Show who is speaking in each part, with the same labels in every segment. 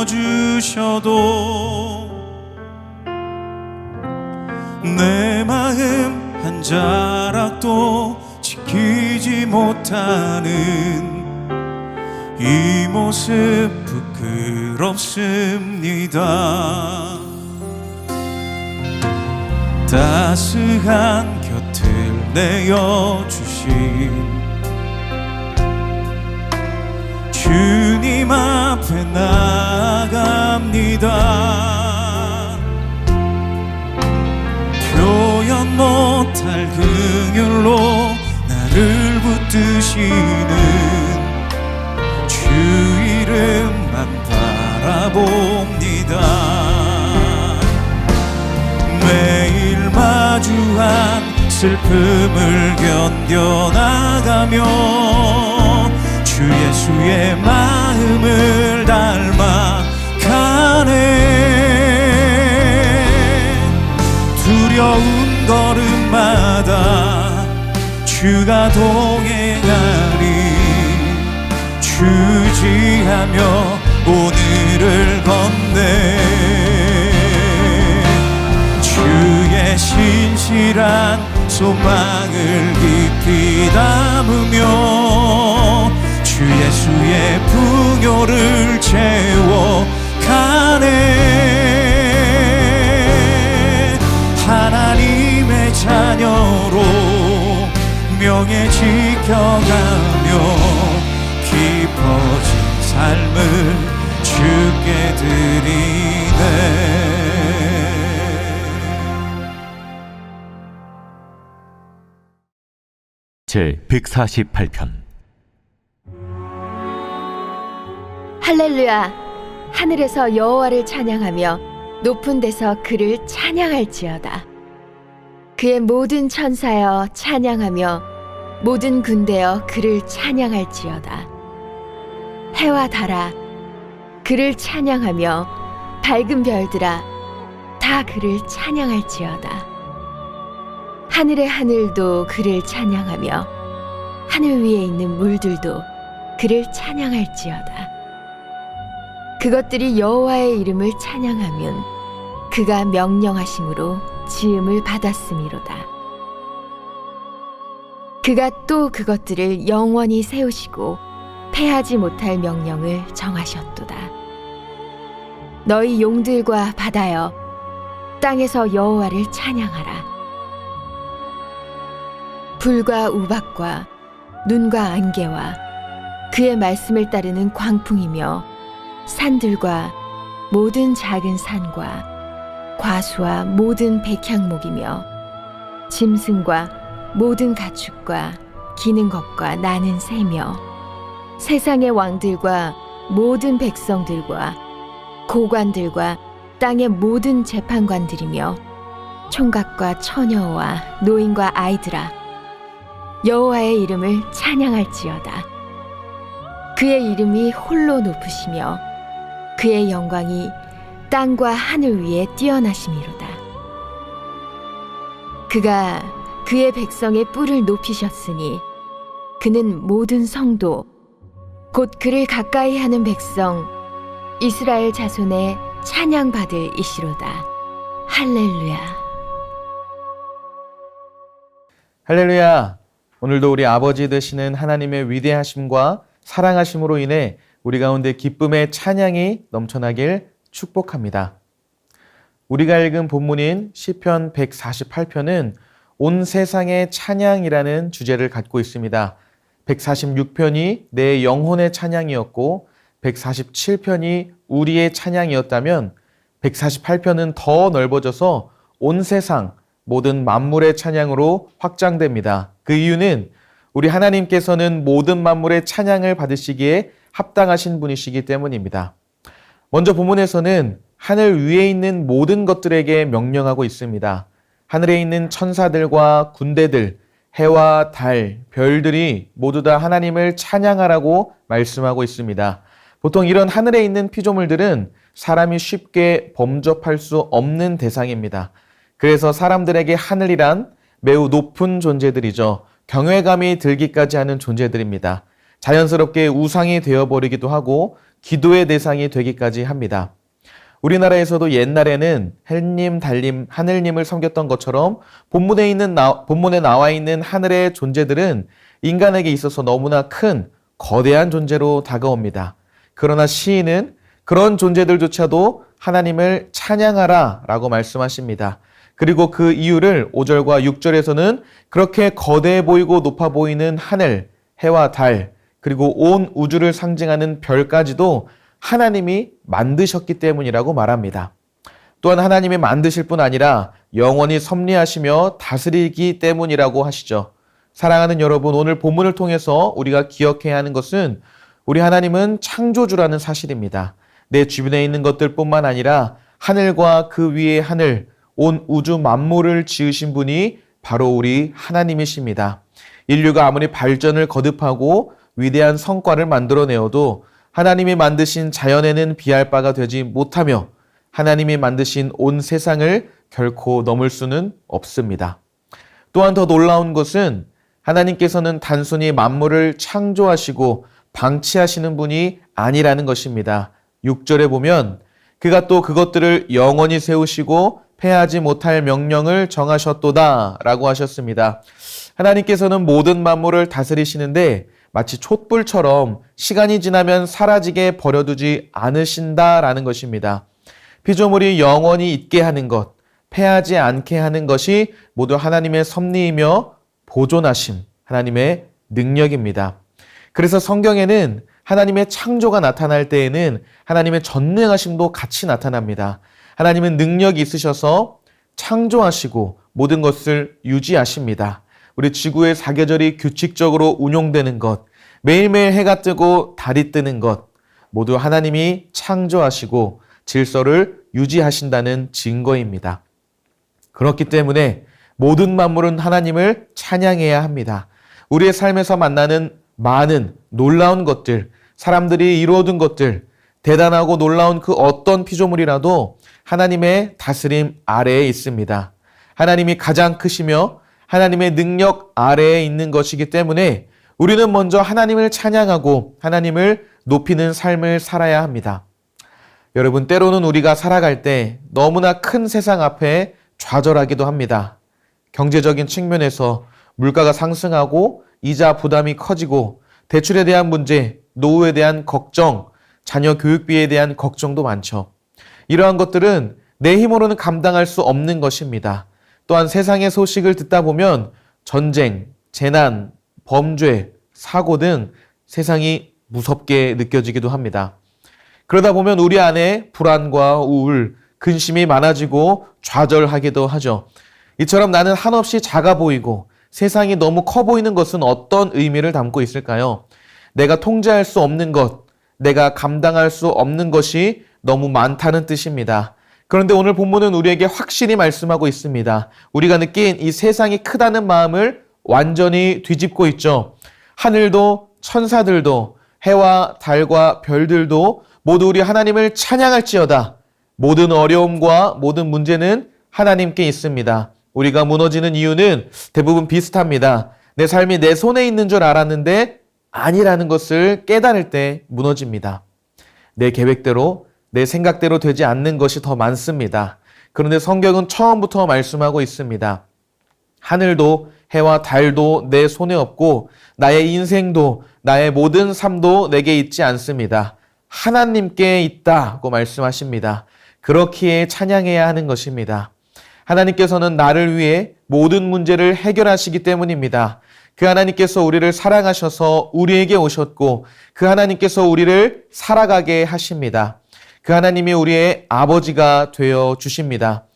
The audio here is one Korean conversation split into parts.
Speaker 1: 품어주셔도 내 마음 한 자락도 지키지 못하는 이 모습 부끄럽습니다. 따스한 곁을 내어주신 주님 앞에 나아갑니다. 표현 못할 긍휼로 나를 붙드시는 주 이름만 바라봅니다. 매일 마주한 슬픔을 견뎌나가며 주 예수의 마음을 닮아 가네. 두려운 걸음마다 주가 동행하리. 주지하며 오늘을 건네. 주의 신실한 소망을 깊이 담으며 주 예수의 풍요를 채워가네. 하나님의 자녀로 명예 지켜가며 깊어진 삶을 주께 드리네.
Speaker 2: 제 148편.
Speaker 3: 할렐루야. 하늘에서 여호와를 찬양하며 높은 데서 그를 찬양할지어다. 그의 모든 천사여 찬양하며 모든 군대여 그를 찬양할지어다. 해와 달아 그를 찬양하며 밝은 별들아 다 그를 찬양할지어다. 하늘의 하늘도 그를 찬양하며 하늘 위에 있는 물들도 그를 찬양할지어다. 그것들이 여호와의 이름을 찬양하면 그가 명령하심으로 지음을 받았음이로다. 그가 또 그것들을 영원히 세우시고 패하지 못할 명령을 정하셨도다. 너희 용들과 바다여 땅에서 여호와를 찬양하라. 불과 우박과 눈과 안개와 그의 말씀을 따르는 광풍이며 산들과 모든 작은 산과 과수와 모든 백향목이며 짐승과 모든 가축과 기는 것과 나는 새며 세상의 왕들과 모든 백성들과 고관들과 땅의 모든 재판관들이며 총각과 처녀와 노인과 아이들아 여호와의 이름을 찬양할지어다. 그의 이름이 홀로 높으시며 그의 영광이 땅과 하늘 위에 뛰어나심이로다. 그가 그의 백성의 뿔을 높이셨으니 그는 모든 성도 곧 그를 가까이 하는 백성 이스라엘 자손의 찬양받을 이시로다. 할렐루야.
Speaker 4: 할렐루야. 오늘도 우리 아버지 되시는 하나님의 위대하심과 사랑하심으로 인해 우리 가운데 기쁨의 찬양이 넘쳐나길 축복합니다. 우리가 읽은 본문인 시편 148편은 온 세상의 찬양이라는 주제를 갖고 있습니다. 146편이 내 영혼의 찬양이었고 147편이 우리의 찬양이었다면 148편은 더 넓어져서 온 세상 모든 만물의 찬양으로 확장됩니다. 그 이유는 우리 하나님께서는 모든 만물의 찬양을 받으시기에 합당하신 분이시기 때문입니다. 먼저 본문에서는 하늘 위에 있는 모든 것들에게 명령하고 있습니다. 하늘에 있는 천사들과 군대들, 해와 달, 별들이 모두 다 하나님을 찬양하라고 말씀하고 있습니다. 보통 이런 하늘에 있는 피조물들은 사람이 쉽게 범접할 수 없는 대상입니다. 그래서 사람들에게 하늘이란 매우 높은 존재들이죠. 경외감이 들기까지 하는 존재들입니다. 자연스럽게 우상이 되어버리기도 하고 기도의 대상이 되기까지 합니다. 우리나라에서도 옛날에는 헬님, 달님, 하늘님을 섬겼던 것처럼 본문에 나와 있는 하늘의 존재들은 인간에게 있어서 너무나 큰 거대한 존재로 다가옵니다. 그러나 시인은 그런 존재들조차도 하나님을 찬양하라 라고 말씀하십니다. 그리고 그 이유를 5절과 6절에서는 그렇게 거대해 보이고 높아 보이는 하늘, 해와 달, 그리고 온 우주를 상징하는 별까지도 하나님이 만드셨기 때문이라고 말합니다. 또한 하나님이 만드실 뿐 아니라 영원히 섭리하시며 다스리기 때문이라고 하시죠. 사랑하는 여러분, 오늘 본문을 통해서 우리가 기억해야 하는 것은 우리 하나님은 창조주라는 사실입니다. 내 주변에 있는 것들뿐만 아니라 하늘과 그 위의 하늘, 온 우주 만물을 지으신 분이 바로 우리 하나님이십니다. 인류가 아무리 발전을 거듭하고 위대한 성과를 만들어내어도 하나님이 만드신 자연에는 비할 바가 되지 못하며 하나님이 만드신 온 세상을 결코 넘을 수는 없습니다. 또한 더 놀라운 것은 하나님께서는 단순히 만물을 창조하시고 방치하시는 분이 아니라는 것입니다. 6절에 보면 그가 또 그것들을 영원히 세우시고 패하지 못할 명령을 정하셨도다 라고 하셨습니다. 하나님께서는 모든 만물을 다스리시는데 마치 촛불처럼 시간이 지나면 사라지게 버려두지 않으신다라는 것입니다. 피조물이 영원히 있게 하는 것, 패하지 않게 하는 것이 모두 하나님의 섭리이며 보존하심, 하나님의 능력입니다. 그래서 성경에는 하나님의 창조가 나타날 때에는 하나님의 전능하심도 같이 나타납니다. 하나님은 능력이 있으셔서 창조하시고 모든 것을 유지하십니다. 우리 지구의 사계절이 규칙적으로 운용되는 것, 매일매일 해가 뜨고 달이 뜨는 것, 모두 하나님이 창조하시고 질서를 유지하신다는 증거입니다. 그렇기 때문에 모든 만물은 하나님을 찬양해야 합니다. 우리의 삶에서 만나는 많은 놀라운 것들, 사람들이 이루어둔 것들, 대단하고 놀라운 그 어떤 피조물이라도 하나님의 다스림 아래에 있습니다. 하나님이 가장 크시며 하나님의 능력 아래에 있는 것이기 때문에 우리는 먼저 하나님을 찬양하고 하나님을 높이는 삶을 살아야 합니다. 여러분, 때로는 우리가 살아갈 때 너무나 큰 세상 앞에 좌절하기도 합니다. 경제적인 측면에서 물가가 상승하고 이자 부담이 커지고 대출에 대한 문제, 노후에 대한 걱정, 자녀 교육비에 대한 걱정도 많죠. 이러한 것들은 내 힘으로는 감당할 수 없는 것입니다. 또한 세상의 소식을 듣다 보면 전쟁, 재난, 범죄, 사고 등 세상이 무섭게 느껴지기도 합니다. 그러다 보면 우리 안에 불안과 우울, 근심이 많아지고 좌절하기도 하죠. 이처럼 나는 한없이 작아 보이고 세상이 너무 커 보이는 것은 어떤 의미를 담고 있을까요? 내가 통제할 수 없는 것, 내가 감당할 수 없는 것이 너무 많다는 뜻입니다. 그런데 오늘 본문은 우리에게 확실히 말씀하고 있습니다. 우리가 느낀 이 세상이 크다는 마음을 완전히 뒤집고 있죠. 하늘도 천사들도 해와 달과 별들도 모두 우리 하나님을 찬양할지어다. 모든 어려움과 모든 문제는 하나님께 있습니다. 우리가 무너지는 이유는 대부분 비슷합니다. 내 삶이 내 손에 있는 줄 알았는데 아니라는 것을 깨달을 때 무너집니다. 내 계획대로, 내 생각대로 되지 않는 것이 더 많습니다. 그런데 성경은 처음부터 말씀하고 있습니다. 하늘도 해와 달도 내 손에 없고 나의 인생도 나의 모든 삶도 내게 있지 않습니다. 하나님께 있다고 말씀하십니다. 그렇기에 찬양해야 하는 것입니다. 하나님께서는 나를 위해 모든 문제를 해결하시기 때문입니다. 그 하나님께서 우리를 사랑하셔서 우리에게 오셨고 그 하나님께서 우리를 살아가게 하십니다. 그 하나님이 우리의 아버지가 되어 주십니다.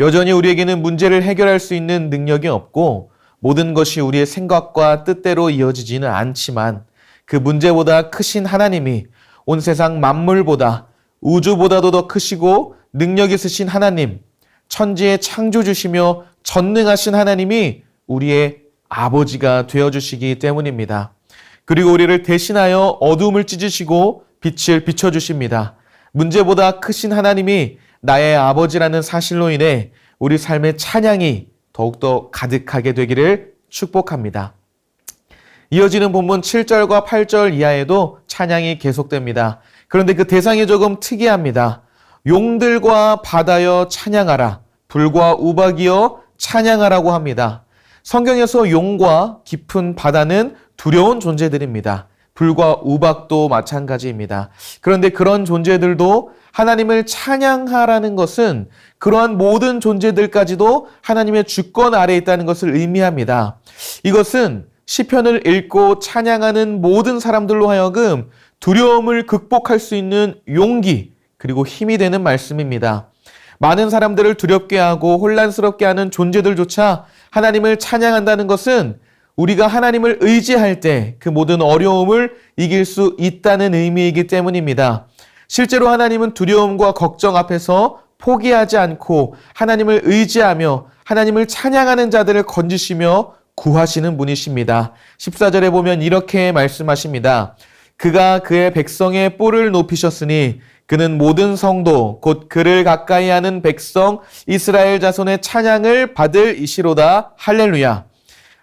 Speaker 4: 여전히 우리에게는 문제를 해결할 수 있는 능력이 없고 모든 것이 우리의 생각과 뜻대로 이어지지는 않지만 그 문제보다 크신 하나님이 온 세상 만물보다 우주보다도 더 크시고 능력 있으신 하나님, 천지의 창조주시며 전능하신 하나님이 우리의 아버지가 되어주시기 때문입니다. 그리고 우리를 대신하여 어둠을 찢으시고 빛을 비춰주십니다. 문제보다 크신 하나님이 나의 아버지라는 사실로 인해 우리 삶의 찬양이 더욱더 가득하게 되기를 축복합니다. 이어지는 본문 7절과 8절 이하에도 찬양이 계속됩니다. 그런데 그 대상이 조금 특이합니다. 용들과 바다여 찬양하라, 불과 우박이여 찬양하라고 합니다. 성경에서 용과 깊은 바다는 두려운 존재들입니다. 불과 우박도 마찬가지입니다. 그런데 그런 존재들도 하나님을 찬양하라는 것은 그러한 모든 존재들까지도 하나님의 주권 아래에 있다는 것을 의미합니다. 이것은 시편을 읽고 찬양하는 모든 사람들로 하여금 두려움을 극복할 수 있는 용기 그리고 힘이 되는 말씀입니다. 많은 사람들을 두렵게 하고 혼란스럽게 하는 존재들조차 하나님을 찬양한다는 것은 우리가 하나님을 의지할 때 그 모든 어려움을 이길 수 있다는 의미이기 때문입니다. 실제로 하나님은 두려움과 걱정 앞에서 포기하지 않고 하나님을 의지하며 하나님을 찬양하는 자들을 건지시며 구하시는 분이십니다. 14절에 보면 이렇게 말씀하십니다. 그가 그의 백성의 뿔을 높이셨으니 그는 모든 성도 곧 그를 가까이 하는 백성 이스라엘 자손의 찬양을 받을 이시로다. 할렐루야.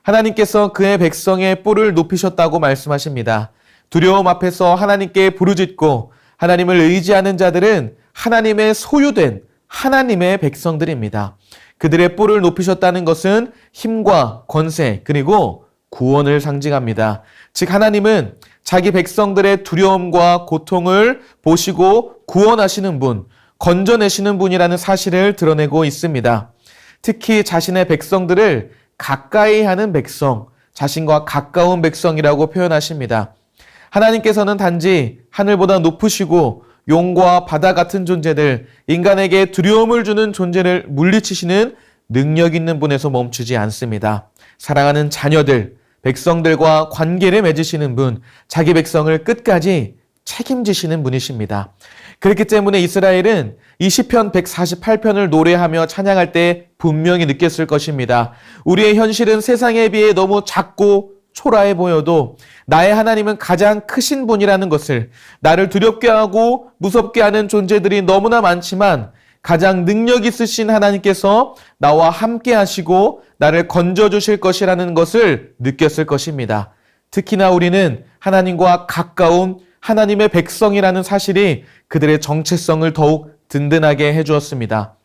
Speaker 4: 하나님께서 그의 백성의 뿔을 높이셨다고 말씀하십니다. 두려움 앞에서 하나님께 부르짖고 하나님을 의지하는 자들은 하나님의 소유된 하나님의 백성들입니다. 그들의 뿔을 높이셨다는 것은 힘과 권세 그리고 구원을 상징합니다. 즉 하나님은 자기 백성들의 두려움과 고통을 보시고 구원하시는 분, 건져내시는 분이라는 사실을 드러내고 있습니다. 특히 자신의 백성들을 가까이 하는 백성, 자신과 가까운 백성이라고 표현하십니다. 하나님께서는 단지 하늘보다 높으시고 용과 바다 같은 존재들, 인간에게 두려움을 주는 존재를 물리치시는 능력 있는 분에서 멈추지 않습니다. 사랑하는 자녀들, 백성들과 관계를 맺으시는 분, 자기 백성을 끝까지 책임지시는 분이십니다. 그렇기 때문에 이스라엘은 이 시편 148편을 노래하며 찬양할 때 분명히 느꼈을 것입니다. 우리의 현실은 세상에 비해 너무 작고 초라해 보여도 나의 하나님은 가장 크신 분이라는 것을, 나를 두렵게 하고 무섭게 하는 존재들이 너무나 많지만 가장 능력 있으신 하나님께서 나와 함께 하시고 나를 건져주실 것이라는 것을 느꼈을 것입니다. 특히나 우리는 하나님과 가까운 하나님의 백성이라는 사실이 그들의 정체성을 더욱 든든하게 해주었습니다.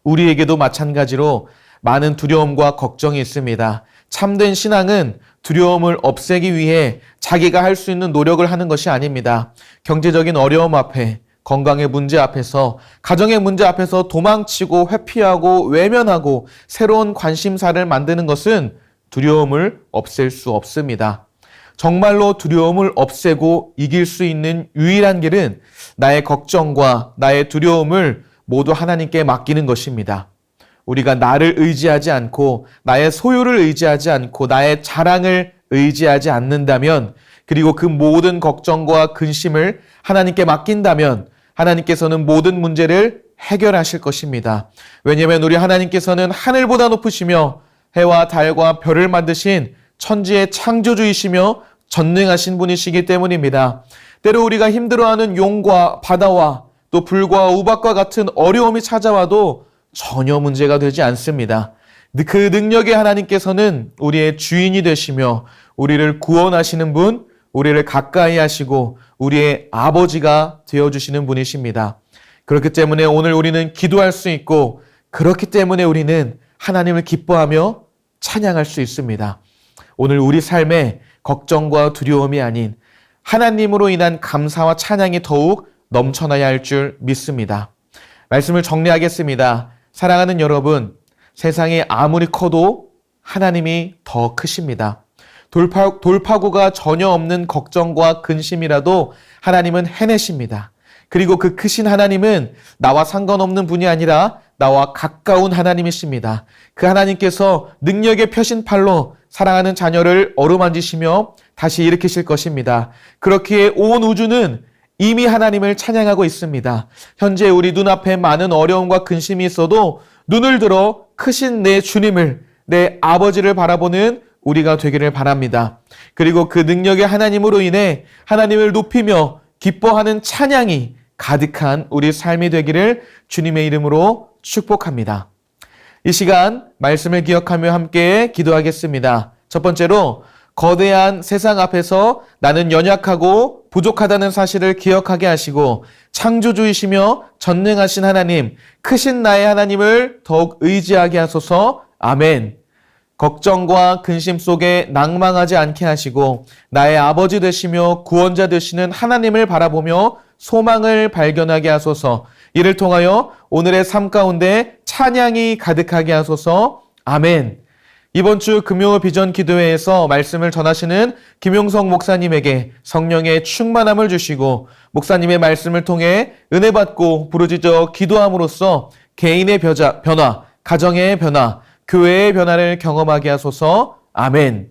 Speaker 4: 우리에게도 마찬가지로 많은 두려움과 걱정이 있습니다. 참된 신앙은 두려움을 없애기 위해 자기가 할 수 있는 노력을 하는 것이 아닙니다. 경제적인 어려움 앞에, 건강의 문제 앞에서, 가정의 문제 앞에서 도망치고 회피하고 외면하고 새로운 관심사를 만드는 것은 두려움을 없앨 수 없습니다. 정말로 두려움을 없애고 이길 수 있는 유일한 길은 나의 걱정과 나의 두려움을 모두 하나님께 맡기는 것입니다. 우리가 나를 의지하지 않고 나의 소유를 의지하지 않고 나의 자랑을 의지하지 않는다면, 그리고 그 모든 걱정과 근심을 하나님께 맡긴다면 하나님께서는 모든 문제를 해결하실 것입니다. 왜냐하면 우리 하나님께서는 하늘보다 높으시며 해와 달과 별을 만드신 천지의 창조주이시며 전능하신 분이시기 때문입니다. 때로 우리가 힘들어하는 용과 바다와 또 불과 우박과 같은 어려움이 찾아와도 전혀 문제가 되지 않습니다. 그 능력의 하나님께서는 우리의 주인이 되시며 우리를 구원하시는 분, 우리를 가까이 하시고 우리의 아버지가 되어주시는 분이십니다. 그렇기 때문에 오늘 우리는 기도할 수 있고, 그렇기 때문에 우리는 하나님을 기뻐하며 찬양할 수 있습니다. 오늘 우리 삶에 걱정과 두려움이 아닌 하나님으로 인한 감사와 찬양이 더욱 넘쳐나야 할 줄 믿습니다. 말씀을 정리하겠습니다. 사랑하는 여러분, 세상이 아무리 커도 하나님이 더 크십니다. 돌파구가 전혀 없는 걱정과 근심이라도 하나님은 해내십니다. 그리고 그 크신 하나님은 나와 상관없는 분이 아니라 나와 가까운 하나님이십니다. 그 하나님께서 능력의 펴신 팔로 사랑하는 자녀를 어루만지시며 다시 일으키실 것입니다. 그렇기에 온 우주는 이미 하나님을 찬양하고 있습니다. 현재 우리 눈앞에 많은 어려움과 근심이 있어도 눈을 들어 크신 내 주님을, 내 아버지를 바라보는 우리가 되기를 바랍니다. 그리고 그 능력의 하나님으로 인해 하나님을 높이며 기뻐하는 찬양이 가득한 우리 삶이 되기를 주님의 이름으로 축복합니다. 이 시간 말씀을 기억하며 함께 기도하겠습니다. 첫 번째로, 거대한 세상 앞에서 나는 연약하고 부족하다는 사실을 기억하게 하시고 창조주이시며 전능하신 하나님, 크신 나의 하나님을 더욱 의지하게 하소서. 아멘. 걱정과 근심 속에 낭망하지 않게 하시고 나의 아버지 되시며 구원자 되시는 하나님을 바라보며 소망을 발견하게 하소서. 이를 통하여 오늘의 삶 가운데 찬양이 가득하게 하소서. 아멘. 이번 주 금요 비전 기도회에서 말씀을 전하시는 김용성 목사님에게 성령의 충만함을 주시고 목사님의 말씀을 통해 은혜 받고 부르짖어 기도함으로써 개인의 변화, 가정의 변화, 교회의 변화를 경험하게 하소서. 아멘.